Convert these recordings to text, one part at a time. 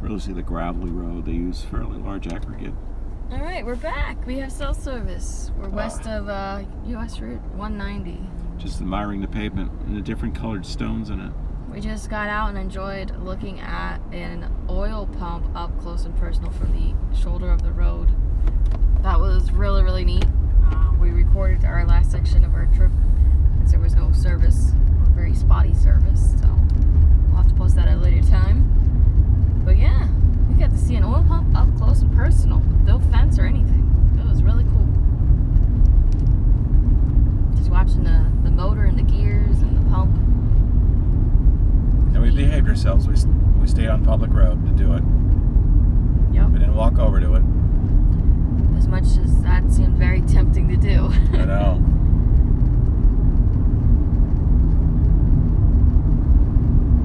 really see the gravelly road. They use fairly large aggregate. All right, we're back. We have cell service. We're west of U.S. Route 190. Just admiring the pavement and the different colored stones in it. We just got out and enjoyed looking at an oil pump up close and personal from the shoulder of the road. That was really, really neat. We recorded our last section of our trip since there was no service, or very spotty service, so we'll have to post that at a later time. But yeah, we got to see an oil pump up close and personal, no fence or anything. It was really cool. Just watching the motor and the gears and the pump. And we behaved ourselves. We stayed on public road to do it. Yep. We didn't walk over to it. As much as that seemed very tempting to do. I know.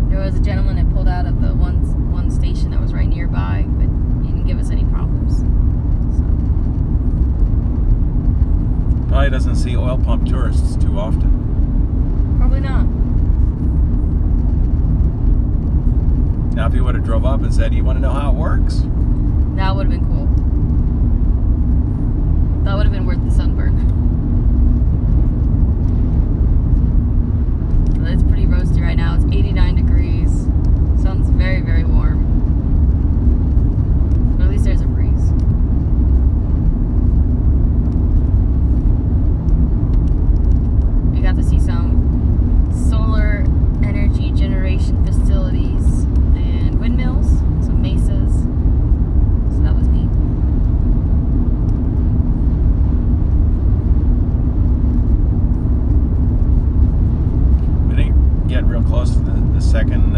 There was a gentleman that pulled out of the one station that was right nearby, but he didn't give us any problems. So. Probably doesn't see oil pump tourists too often. Probably not. Now if he would have drove up and said, "You want to know how it works?" That would have been cool. That would have been worth the sunburn. It's pretty roasty right now. It's 89 degrees. Sun's very, very warm. But at least there's a breeze. We got to see some solar energy generation facilities and windmills, some mesas. So that was neat. Get real close to the second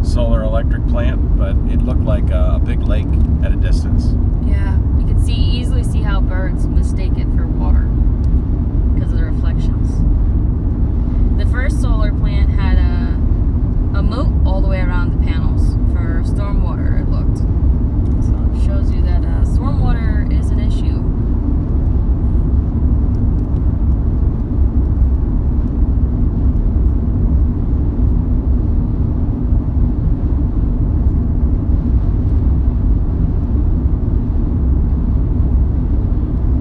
solar electric plant, but it looked like a big lake at a distance. Yeah, you could easily see how birds mistake it for water because of the reflections. The first solar plant had a moat all the way around the panels for stormwater, it looked. So it shows you that stormwater is an issue.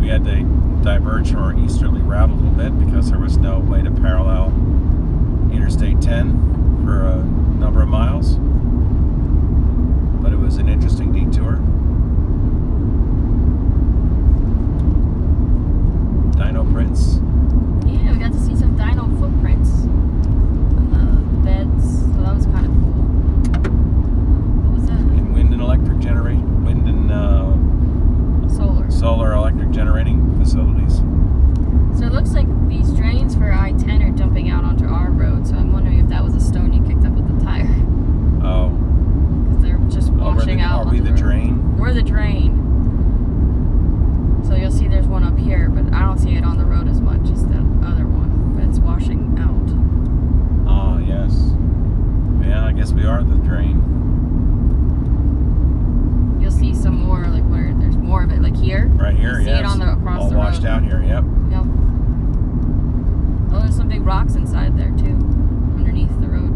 Had to diverge from our easterly route a little bit because there was no way to parallel Interstate 10 for a number of miles. But it was an interesting detour. Dino prints. Yeah, we got to see some dino footprints on the beds, so that was kind of cool. What was that? And wind and electric generation. Wind and solar electric generating facilities. So it looks like these drains for I-10 are jumping out onto our road, so I'm wondering if that was a stone you kicked up with the tire. Oh. Because they're just washing out. Are we the drain? We're the drain. So you'll see there's one up here, but I don't see it on the road as much as the other one, but it's washing out. Ah, yes. Yeah, I guess we are the drain. You'll see some more, like where there's more of it, like here. Right here, you see it on the across all the road. All washed out here, yep. Yep. Oh, there's some big rocks inside there too, underneath the road.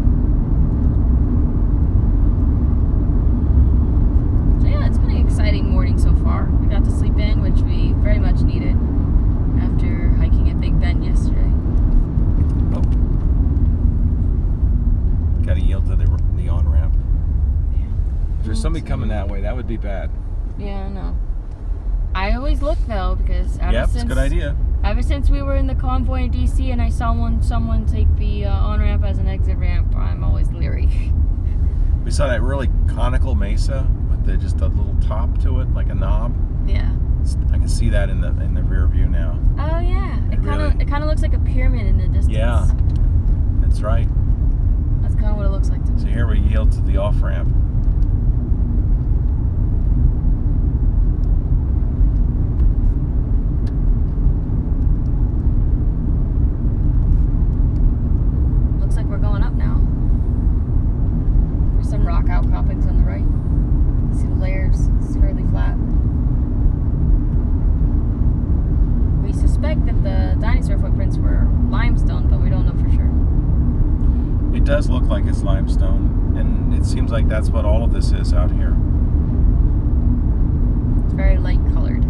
So yeah, it's been an exciting morning so far. We got to sleep in, which we very much needed after hiking at Big Bend yesterday. Oh. Gotta yield to the on-ramp. If there's somebody coming that way, that would be bad. Yeah, I know. I always look though, because it's a good idea. Ever since we were in the convoy in DC and I saw someone take the on-ramp as an exit ramp, I'm always leery. We saw that really conical mesa with just a little top to it, like a knob. Yeah. I can see that in the rear view now. Oh yeah, it kind of looks like a pyramid in the distance. Yeah, that's right. That's kind of what it looks like to me. So here we yield to the off-ramp. Outcroppings on the right. You see the layers, it's fairly flat. We suspect that the dinosaur footprints were limestone, but we don't know for sure. It does look like it's limestone. And it seems like that's what all of this is out here. It's very light colored.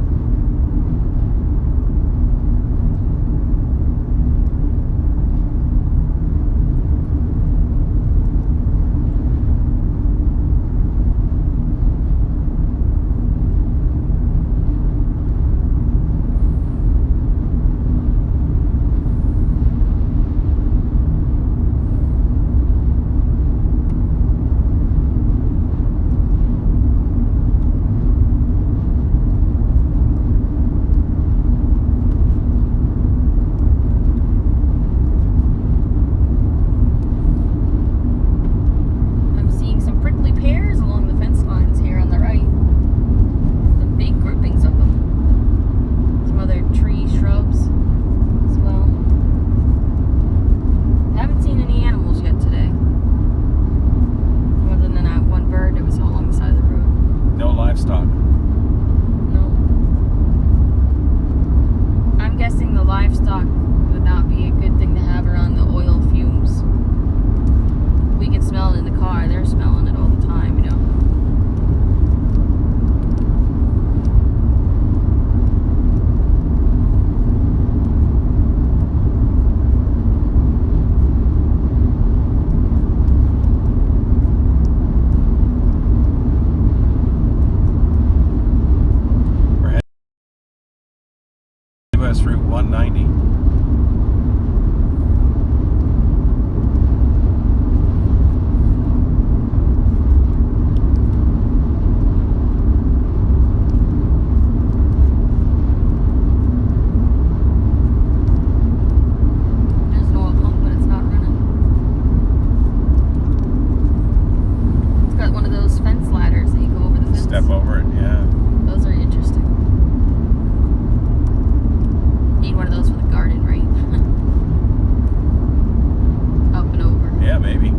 Livestock would not be a good thing to have around the oil fumes. We can smell it in the car. They're smelling it all the time, you know. We're heading to US Route 190. There's an oil pump, but it's not running. It's got one of those fence ladders that you go over the fence. Step over it, yeah. Those are interesting. Need one of those for the garden, right? Up and over. Yeah, maybe.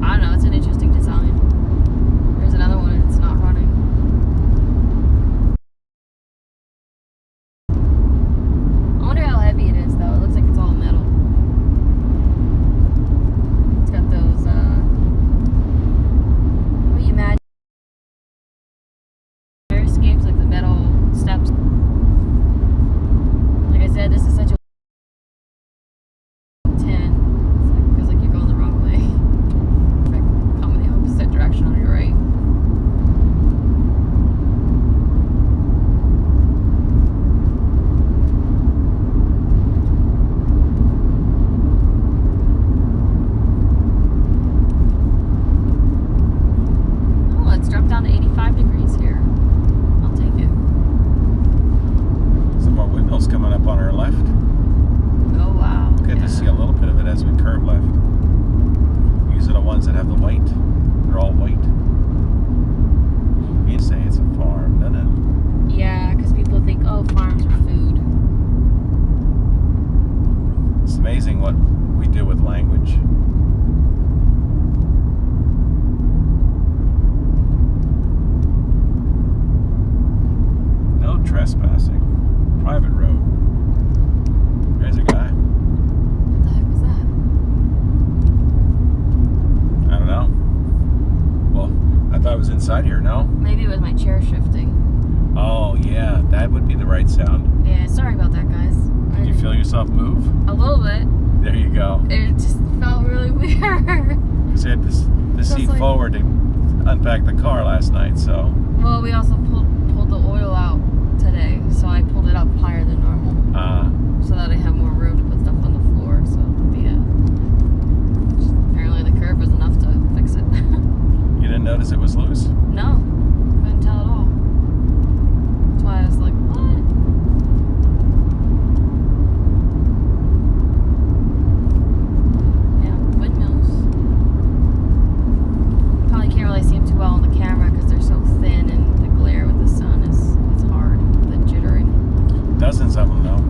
I don't know, it's an interesting design. There's another one and it's not running. I wonder how heavy it is though. It looks like it's all metal. It's got those, what do you imagine? Fire escapes, like the metal steps. Like I said, this is such a 10. It's like, feels like you're going the wrong way. Like, come in the opposite direction on your right. Oh, let's drop down to 85 degrees here. I'll take it. Some more windmills coming up on our left. Oh, wow. Good to see a little bit of it as we curve left. These are the ones that have the white. They're all white. You say it's a farm, no, no. Yeah, because people think, oh, farms are food. It's amazing what we do with language. No trespassing. Private road. There's a guy. What the heck was that? I don't know. Well, I thought it was inside here, no? Maybe it was my chair shifting. Oh, yeah, that would be the right sound. Yeah, sorry about that, guys. Did you feel yourself move? A little bit. There you go. It just felt really weird. Because I had the seat like- forward to unpack the car last night, so. Well, we also pulled the oil out today, so I pulled it up higher than normal so that I have more room to put stuff on the floor. So, yeah. Just, apparently the curve was enough to fix it. You didn't notice it was loose? No, couldn't tell at all. That's why I was like, what? Yeah, windmills. Probably can't really see them too well on the camera because they're so thin and the glare with the sun is hard, the jittering. Dozens of them, though.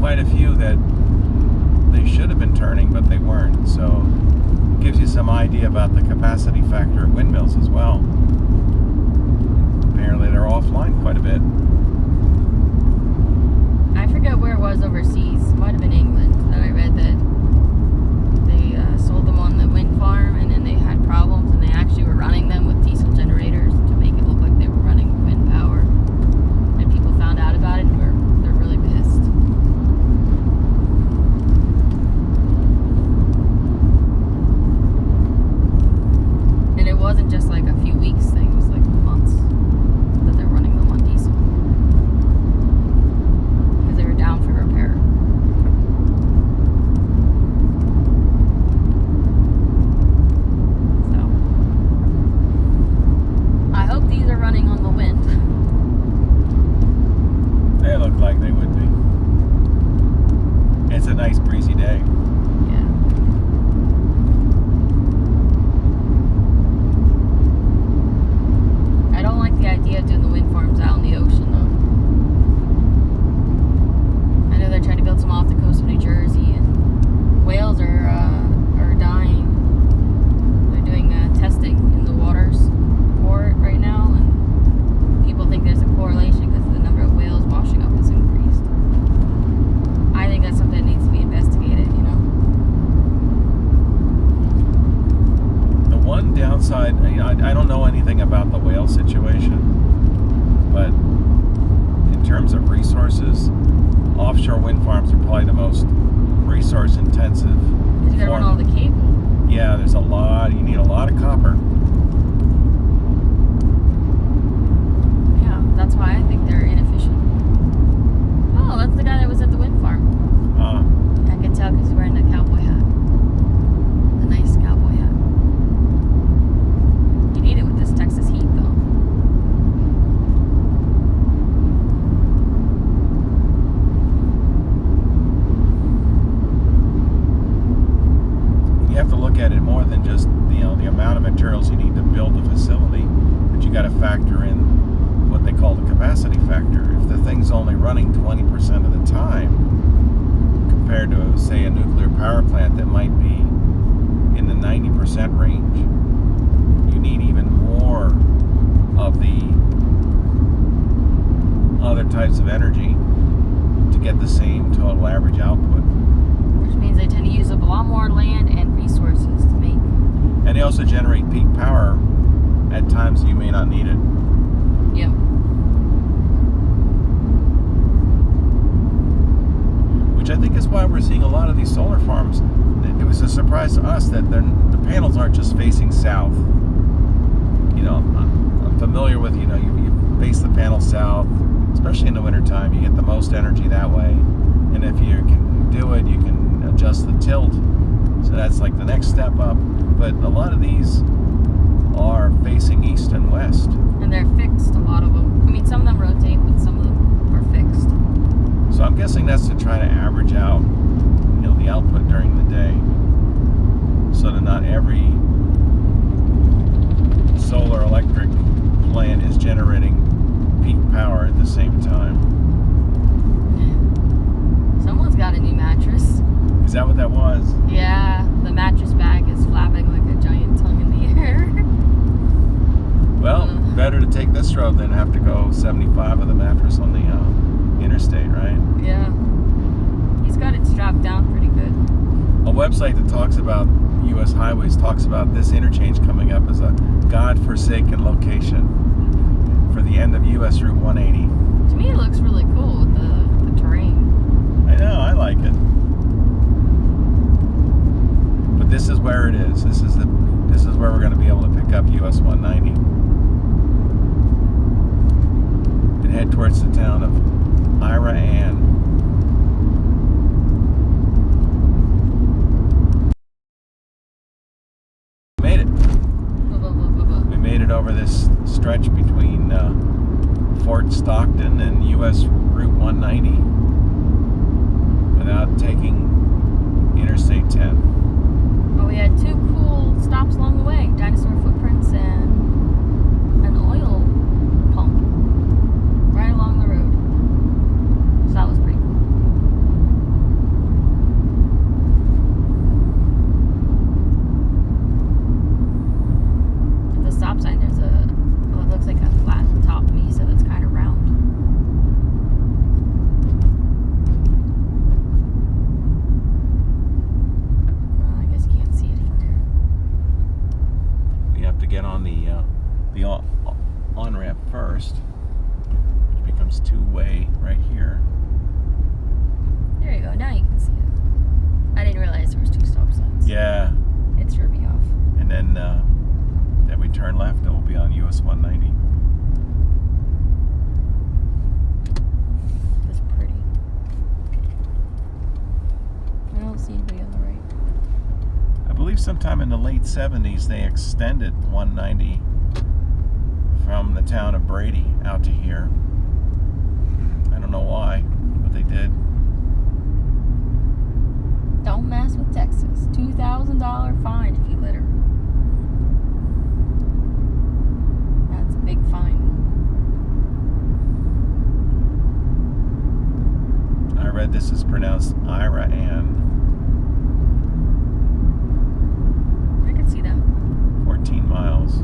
quite a few that they should have been turning, but they weren't. So it gives you some idea about the capacity factor of windmills as well. Apparently they're offline quite a bit. I forget where it was overseas. It might have been England that I read that they sold them on the wind farm, and then they had problems, and they actually were running them with diesel generators to make it look like they were running wind power. And people found out about it, and they're really pissed. And it wasn't just like a few weeks thing; it was like months that they're running them on diesel. They were down for repair. So I hope these are running on the wind. They look like they would be. It's a nice breezy day. Yeah. I don't like the idea of doing the wind farms out in the ocean though. I know they're trying to build some off the coast of New Jersey, and whales are dying. They're doing testing in the waters for it right now, and people think there's a correlation because the number of whales washing up has increased. I think that's something that needs to be investigated, you know? The one downside, I don't know anything about the whale situation, but in terms of resources, offshore wind farms are probably the most resource intensive. Because you gotta run all the cable. Yeah, there's a lot. You need a lot of copper. Yeah, that's why I think they're inefficient. Oh, that's the guy that was at the wind farm. I could tell because he's wearing a cowboy hat. A nice cowboy hat. You need it with this Texas heat, though. You have to look at it more than just the amount of materials you need to build the facility, but you got to factor in what they call the capacity factor. If the thing's only running 20% of the time, compared to, say, a nuclear power plant that might be in the 90% range, you need even more of the other types of energy to get the same total average output. Which means they tend to use up a lot more land and resources to make. And they also generate peak power at times you may not need it. Yeah. Which I think is why we're seeing a lot of these solar farms. It was a surprise to us that the panels aren't just facing south. I'm familiar with, you face the panel south, especially in the wintertime. You get the most energy that way. And if you can do it, you can adjust the tilt. So that's like the next step up. But a lot of these are facing east and west. And they're fixed, a lot of them. I mean, some of them rotate, but some of them are fixed. So I'm guessing that's to try to average out, the output during the day, so that not every solar electric plant is generating peak power at the same time. Someone's got a new mattress. Is that what that was? Yeah, the mattress bag is flapping like a giant tongue in the air. Well, better to take this road than have to go 75 with a mattress on the interstate, right? Yeah. He's got it strapped down pretty good. A website that talks about U.S. highways talks about this interchange coming up as a God-forsaken location for the end of U.S. Route 180. To me, it looks really cool with the terrain. I know, I like it. But this is where it is. This is where we're going to be able to pick up US 190 and head towards the town of Ira-Ann. We made it. We made it over this stretch between Fort Stockton and US Route 190 without taking Interstate 10. Well, we had two cool stops along the way. Dinosaur footprints and an oil pump right along the road. So that was pretty US 190. That's pretty. I don't see anybody on the right. I believe sometime in the late 70s they extended 190 from the town of Brady out to here. I don't know why, but they did. Don't mess with Texas. $2,000 fine if you litter. That's a big fine. I read this is pronounced Ira Ann. I can see that. 14 miles.